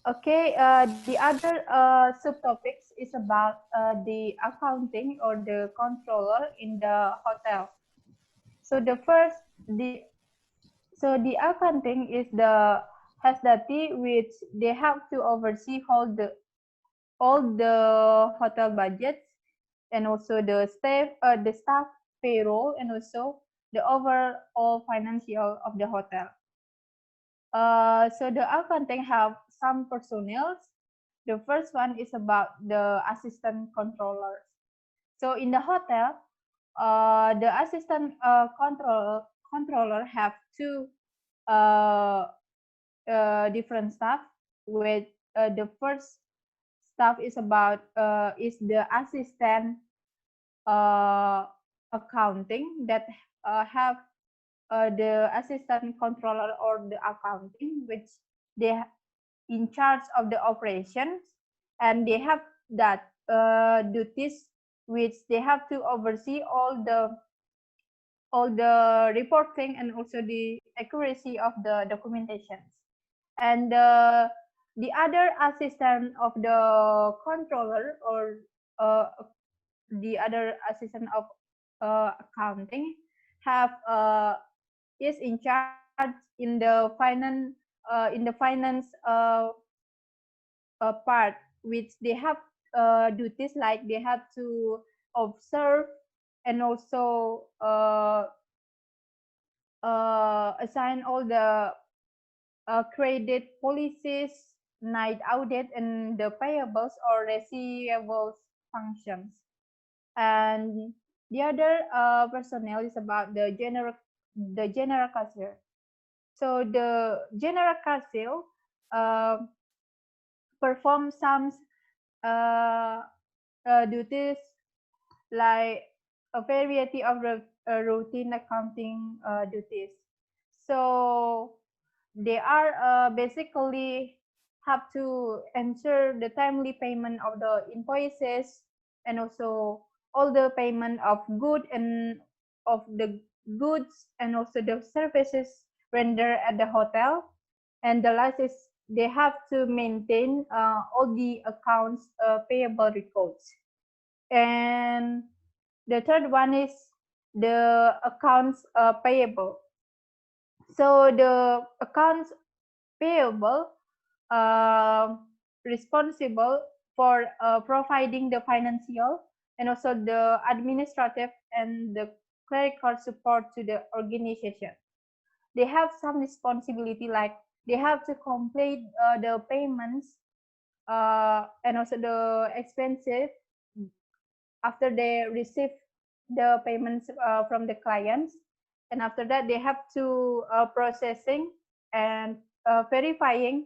Okay, the other subtopics is about the accounting or the controller in the hotel. So the accounting is the has the team which they have to oversee all the hotel budgets and also the staff payroll and also the overall financial of the hotel. So the accounting have some personnel. The first one is about the assistant controllers. So in the hotel, the assistant controller have two uh, different staff. With the first staff is the assistant uh, accounting that have the assistant controller or the accounting, which they in charge of the operations, and they have that duties which they have to oversee all the reporting and also the accuracy of the documentations. And the other assistant of the controller or the other assistant of accounting have is in charge in the finance part, which they have duties like they have to observe and also assign all the credit policies, night audit, and the payables or receivables functions. And the other personnel is about the general cashier. So the general cashier uh, perform some uh, duties like a variety of routine accounting duties. So they are basically have to ensure the timely payment of the invoices and also all the payment of goods and also the services rendered at the hotel. And the last is they have to maintain all the accounts payable records. And the third one is the accounts payable. So the accounts payable uh, responsible for providing the financial and also the administrative and the clerical support to the organization. They have some responsibility like they have to complete the payments and also the expenses after they receive the payments from the clients. And after that they have to processing and verifying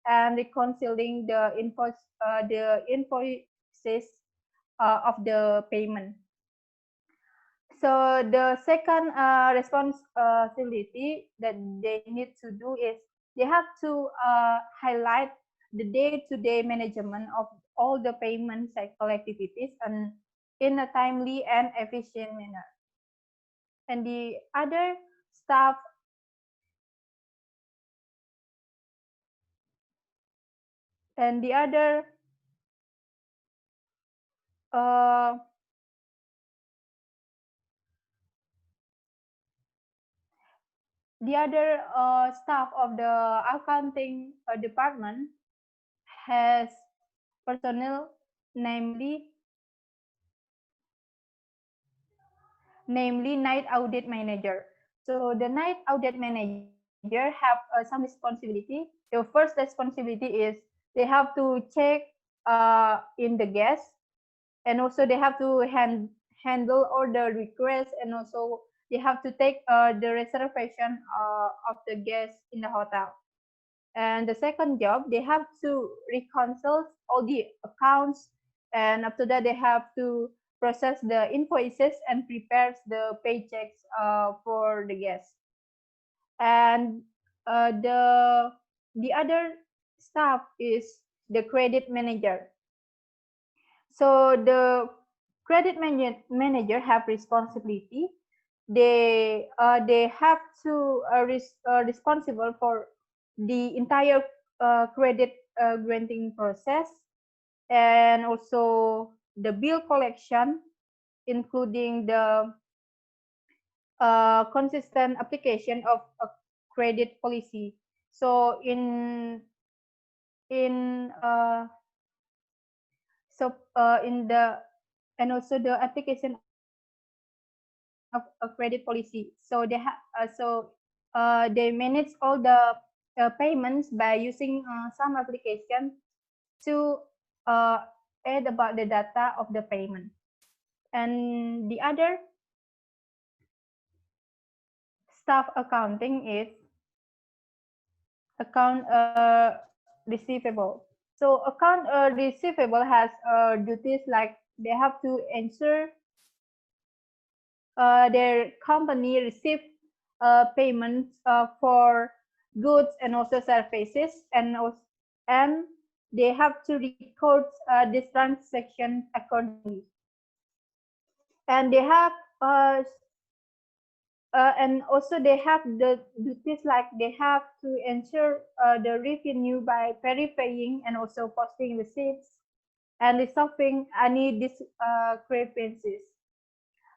and reconciling the invoices of the payment. So the second responsibility that they need to do is they have to highlight the day-to-day management of all the payment cycle activities and in a timely and efficient manner. And the other staff and uh, the other staff of the accounting department has personnel, namely night audit manager. So the night audit manager have some responsibility. The first responsibility is they have to check in the guests, and also they have to handle all the requests, and also they have to take the reservation of the guests in the hotel. And the second job, they have to reconcile all the accounts, and after that they have to process the invoices and prepares the paychecks for the guests. And the other staff is the credit manager. So the credit manager have responsibility. They have to responsible for the entire credit granting process, and also the bill collection, including the consistent application of a credit policy. So in in the and also the application of a credit policy. So they manage all the payments by using some application to uh, add about the data of the payment. And the other staff accounting is account receivable. So account receivable has duties like they have to ensure their company receive payments for goods and also services, and they have to record this transaction accordingly. And they have and also they have the duties like they have to ensure the revenue by verifying and also posting receipts and resolving any discrepancies.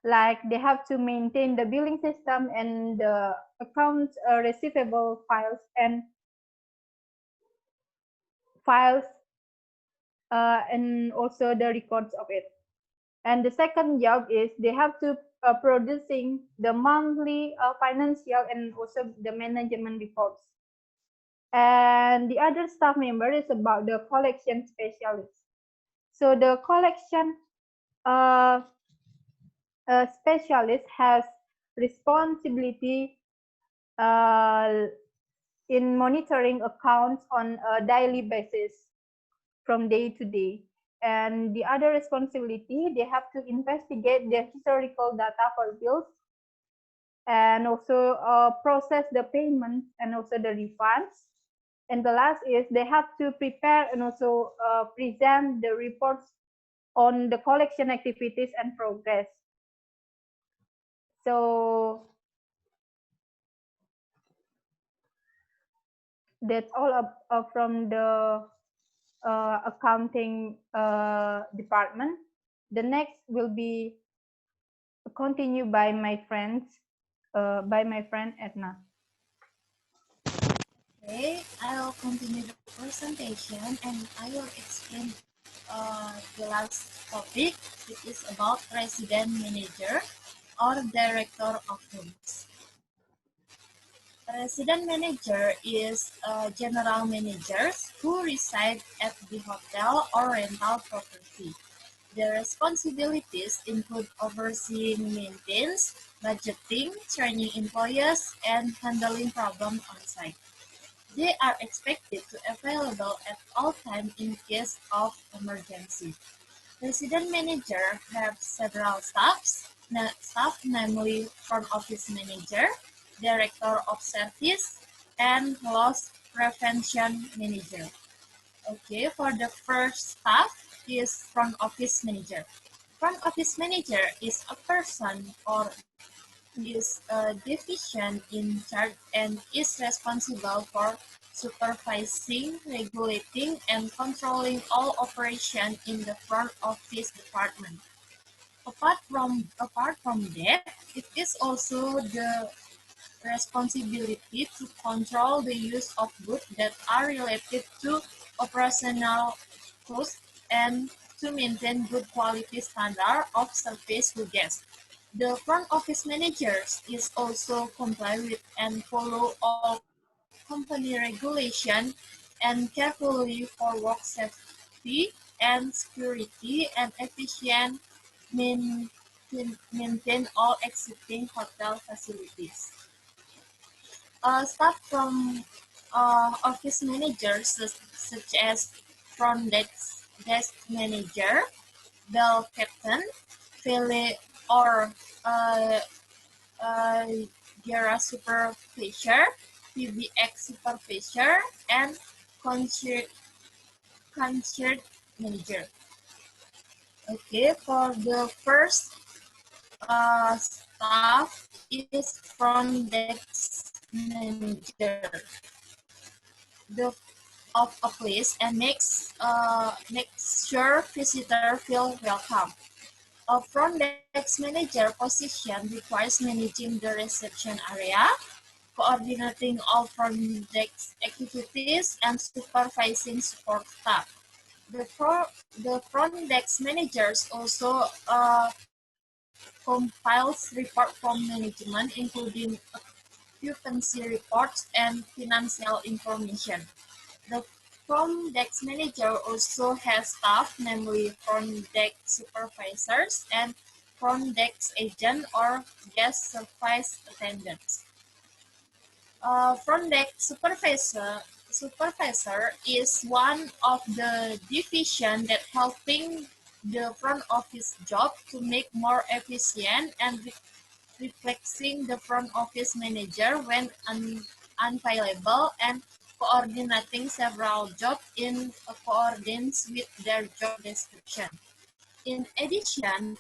Like they have to maintain the billing system and the accounts receivable files and also the records of it. And the second job is they have to producing the monthly financial and also the management reports. And the other staff member is about the collection specialist. So the collection uh, specialist has responsibility uh, in monitoring accounts on a daily basis from day to day. And the other responsibility, they have to investigate the historical data for bills and also process the payments and also the refunds. And the last is they have to prepare and also present the reports on the collection activities and progress. So that's all from the accounting department. The next will be continued by my friend Edna. Okay, I'll continue the presentation and I will explain the last topic. It is about resident manager or director of rooms. Resident manager is general managers who reside at the hotel or rental property. Their responsibilities include overseeing maintenance, budgeting, training employees, and handling problems on site. They are expected to be available at all times in case of emergency. Resident manager have several staff, namely front office manager, director of service, and loss prevention manager. Okay, for the first staff is front office manager. Front office manager is a person or is a division in charge and is responsible for supervising, regulating, and controlling all operation in the front office department. Apart from that, it is also the responsibility to control the use of goods that are related to operational costs and to maintain good quality standard of service to guests. The front office managers is also comply with and follow all company regulation and carefully for work safety and security and efficient maintain all existing hotel facilities. Staff from office managers such as front desk manager, bell captain, valet or uh, uh, Jira supervisor, PBX supervisor, and concert manager. Okay, for the first staff is front desk manager. The of a place and makes sure visitors feel welcome. A front desk manager position requires managing the reception area, coordinating all front desk activities, and supervising support staff. The front desk managers also compiles report from management, including occupancy reports and financial information. The front desk manager also has staff, namely front desk supervisors and front desk agent or guest service attendants. Front desk supervisor is one of the division that helping the front office job to make more efficient and reflecting the front office manager when unavailable and coordinating several jobs in accordance with their job description. In addition,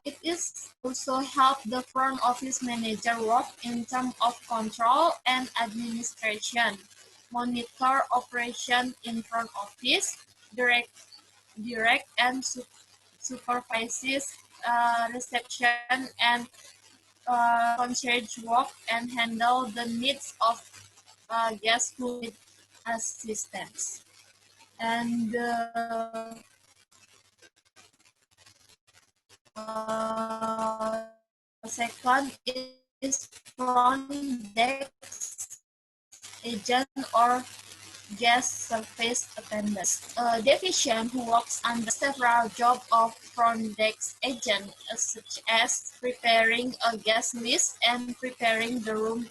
it is also help the front office manager work in terms of control and administration, monitor operation in front office, direct and supervises reception and concierge work, and handle the needs of guests who need assistance. And second is front desk agent or guest service attendants. A division who works under several jobs of front desk agent, such as preparing a guest list and preparing the room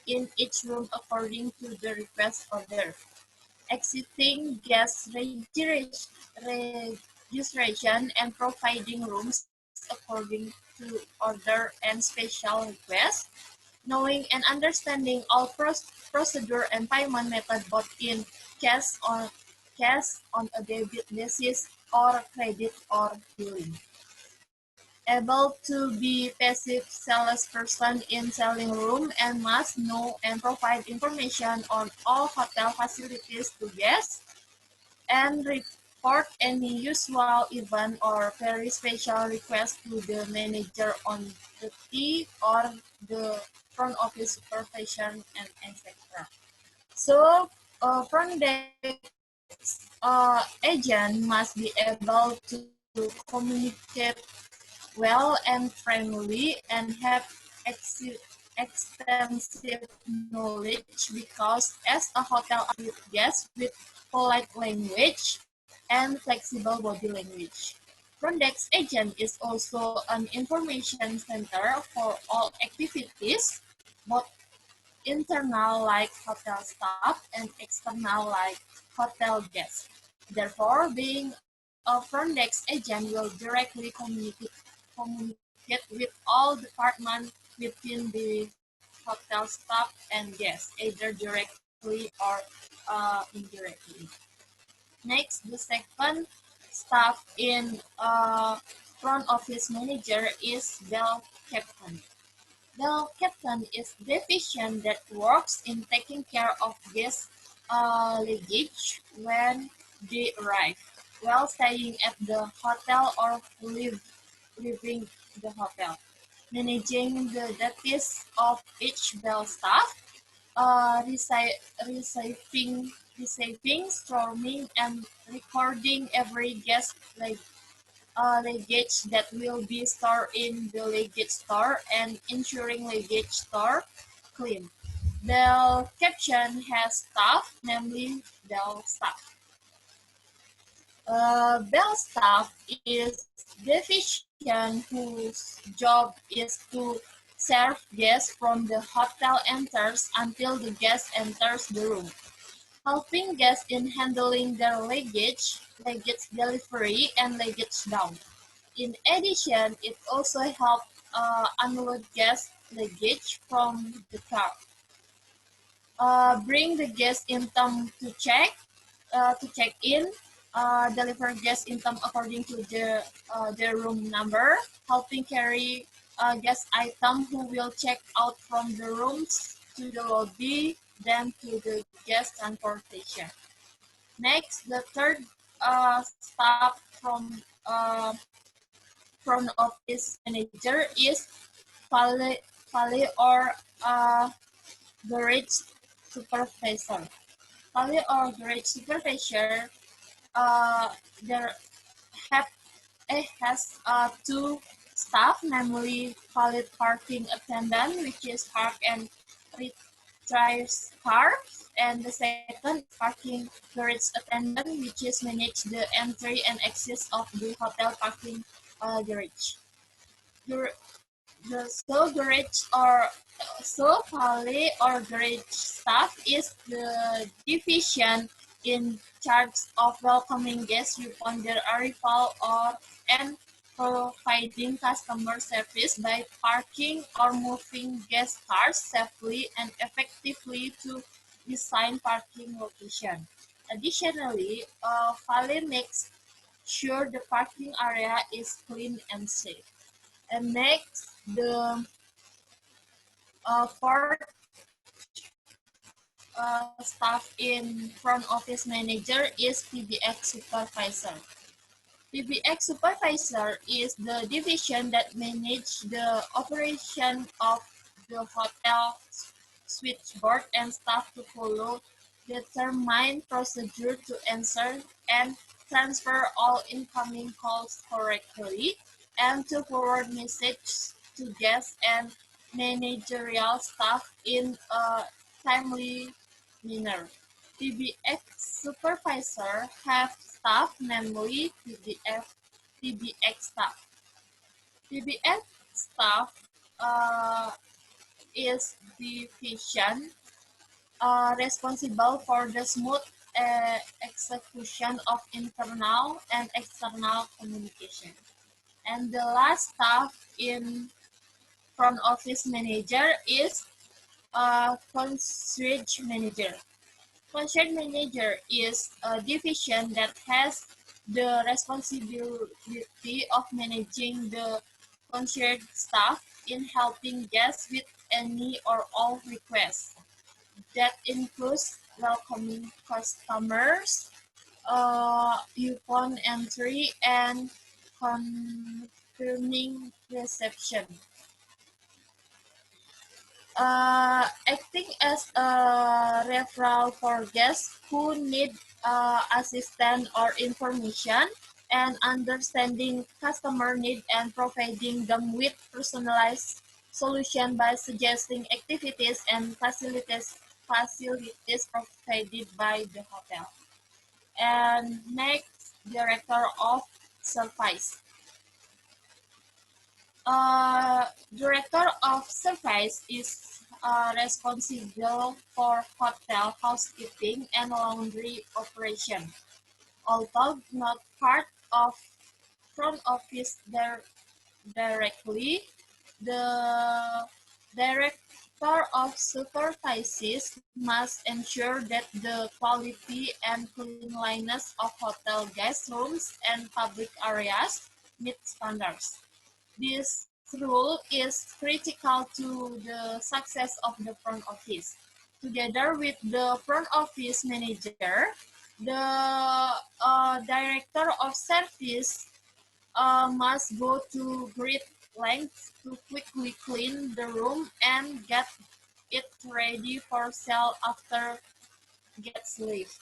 in each room according to the request order, exiting guest registration and providing rooms according to order and special request, knowing and understanding all procedure and payment method both in cash on a debit basis or credit or billing. Able to be passive salesperson in selling room and must know and provide information on all hotel facilities to guests and report any usual event or very special request to the manager on the T or the front office supervision and etc. So front desk agent must be able to communicate well and friendly and have extensive knowledge because as a hotel with guests with polite language and flexible body language. Front desk agent is also an information center for all activities, both internal like hotel staff and external like hotel guests. Therefore, being a front desk agent will directly communicate with all departments within the hotel staff and guests, either directly or indirectly. Next, the second staff in front office manager is bell captain. Bell captain is division that works in taking care of guest luggage when they arrive, while staying at the hotel or leaving the hotel. Managing the duties of each bell staff, receiving, storming, and recording every guest luggage that will be stored in the luggage store and ensuring luggage store clean. Bell captain has staff, namely bell staff. Bell staff is division whose job is to serve guests from the hotel enters until the guest enters the room, helping guests in handling their luggage delivery, and luggage down. In addition, it also helps unload guest luggage from the car. Bring the guest in time to check in, deliver guest income according to their room number, helping carry guest item who will check out from the rooms to the lobby, then to the guest transportation. Next, the third staff from front office manager is valet or garage supervisor. Valet or garage supervisor, uh, there have has two staff, namely valet parking attendant, which is park and retrieves cars, and the second is parking garage attendant, which is manage the entry and exit of the hotel parking garage. Gar- so garage or so valet or garage staff is the division in charge of welcoming guests upon their arrival or and providing customer service by parking or moving guest cars safely and effectively to design parking location. Additionally, valet makes sure the parking area is clean and safe. And next, the fourth staff in front office manager is PBX supervisor. PBX supervisor is the division that manages the operation of the hotel switchboard and staff to follow determined procedure to answer and transfer all incoming calls correctly and to forward messages to guests and managerial staff in a timely manner. PBX supervisor have staff, namely PBX staff. PBX staff is division responsible for the smooth execution of internal and external communication. And the last staff in front office manager is concierge manager. Concierge manager is a division that has the responsibility of managing the concierge staff in helping guests with any or all requests. That includes welcoming customers, upon entry, and confirming reception. Acting as a referral for guests who need assistance or information, and understanding customer need and providing them with personalized solution by suggesting activities and facilities provided by the hotel. And next, director of service. Director of service is responsible for hotel housekeeping and laundry operation. Although not part of front office directly, the director of supervises must ensure that the quality and cleanliness of hotel guest rooms and public areas meet standards. This rule is critical to the success of the front office. Together with the front office manager, the director of service must go to great lengths to quickly clean the room and get it ready for sale after guests leave.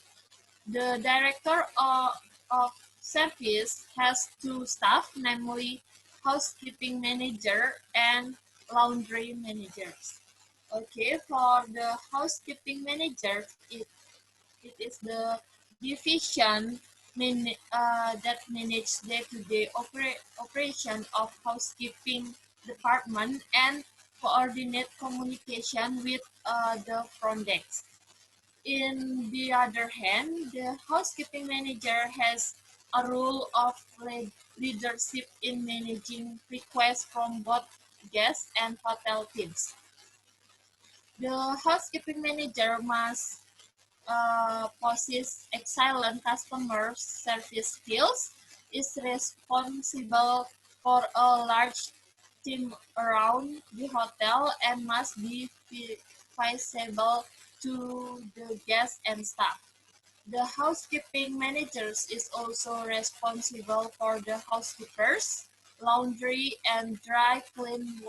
The director of service has two staff, namely housekeeping manager and laundry managers. Okay, for the housekeeping manager, it is the division that manages day-to-day operation of housekeeping department and coordinate communication with the front desk. In the other hand, the housekeeping manager has a role of leadership in managing requests from both guests and hotel teams. The housekeeping manager must possess excellent customer service skills, is responsible for a large team around the hotel, and must be visible to the guests and staff. The housekeeping managers is also responsible for the housekeepers, laundry and dry clean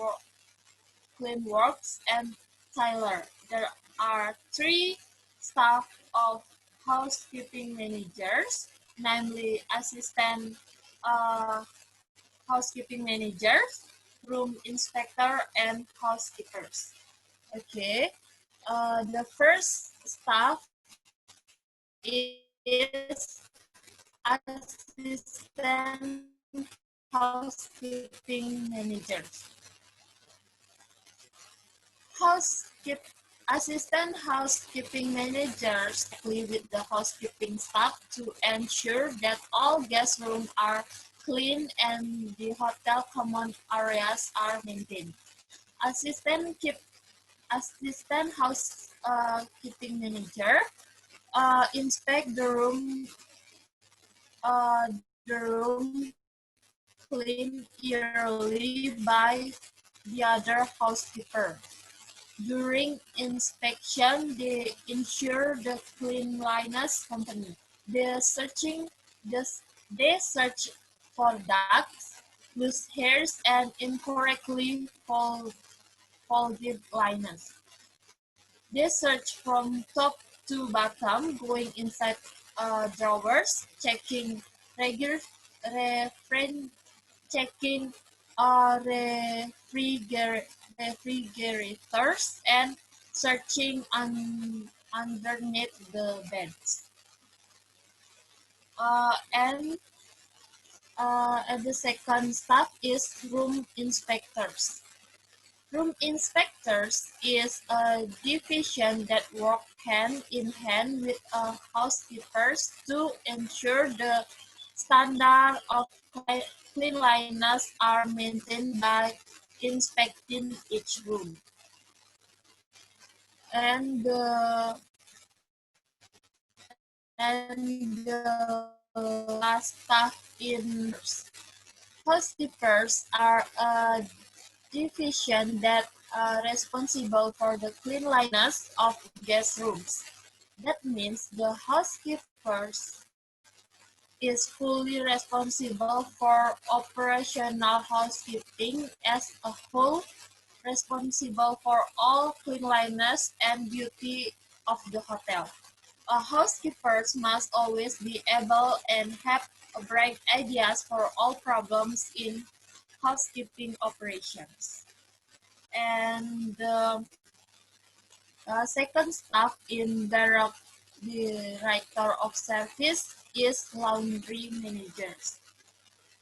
works, and Tyler. There are three staff of housekeeping managers, namely assistant uh, housekeeping managers, room inspector, and housekeepers. Okay, the first staff is assistant housekeeping managers. Housekeep Assistant housekeeping managers work with the housekeeping staff to ensure that all guest rooms are clean and the hotel common areas are maintained. Assistant keep Assistant housekeeping manager inspect the room cleaned yearly by the other housekeeper. During inspection, they ensure the cleanliness company. They searching this they search for ducts, loose hairs, and incorrectly folded linens. They search from top to bottom, going inside drawers, checking regular refrain, checking refrigerators, and searching underneath the beds. And the second step is room inspectors. Room inspectors is a division that work hand in hand with housekeepers to ensure the standard of cleanliness are maintained by inspecting each room. And the last step in housekeepers are a division that are responsible for the cleanliness of guest rooms. That means the housekeepers is fully responsible for operational housekeeping as a whole, responsible for all cleanliness and beauty of the hotel. Housekeepers must always be able and have bright ideas for all problems in housekeeping operations. And the second staff in the director of service is laundry managers.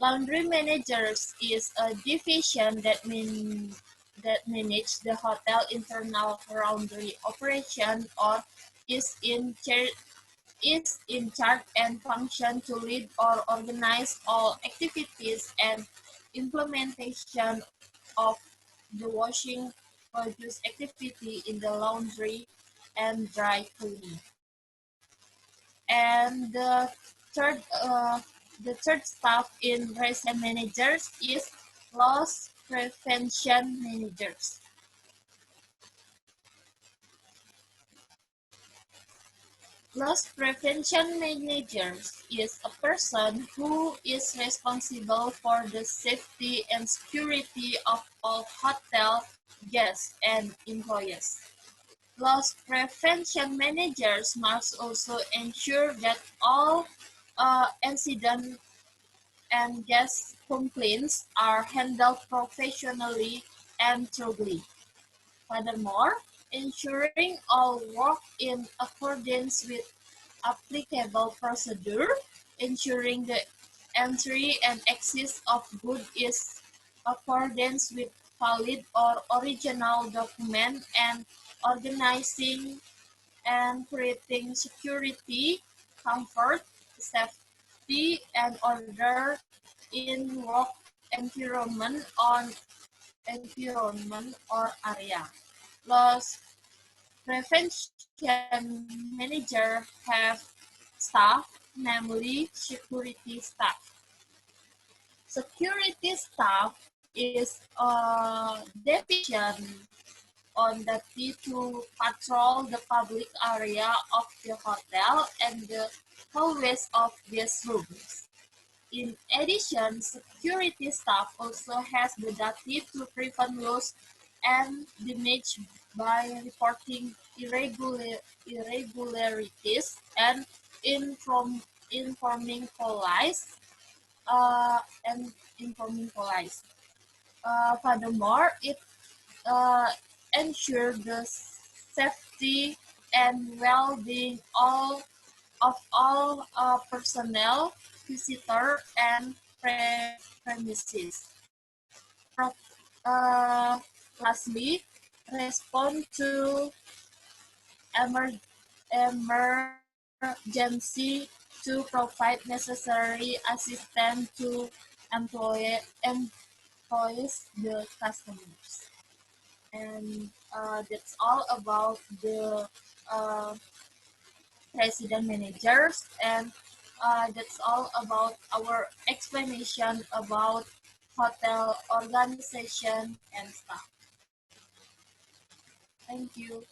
Laundry managers is a division that manage the hotel internal laundry operation or is in charge and function to lead or organize all activities and implementation of the washing produce activity in the laundry and dry cleaning. And third, the third staff in resident managers is loss prevention managers. Loss prevention managers is a person who is responsible for the safety and security of all hotel guests and employees. Loss prevention managers must also ensure that all incident and guest complaints are handled professionally and thoroughly. Furthermore, ensuring all work in accordance with applicable procedure, ensuring the entry and exit of goods is accordance with valid or original document, and organizing and creating security, comfort, safety, and order in work environment or area. Loss prevention manager have staff, namely security staff. Security staff is a division on duty to patrol the public area of the hotel and the hallways of guest rooms. In addition, security staff also has the duty to prevent loss and damage by reporting irregularities and informing police. Uh, and informing police. Furthermore, it uh, ensures the safety and well-being of all personnel, visitor, and premises. Pro- Lastly, respond to emer- emergency to provide necessary assistance to employees, the customers. And that's all about the uh, resident managers, and that's all about our explanation about hotel organization and stuff. Thank you.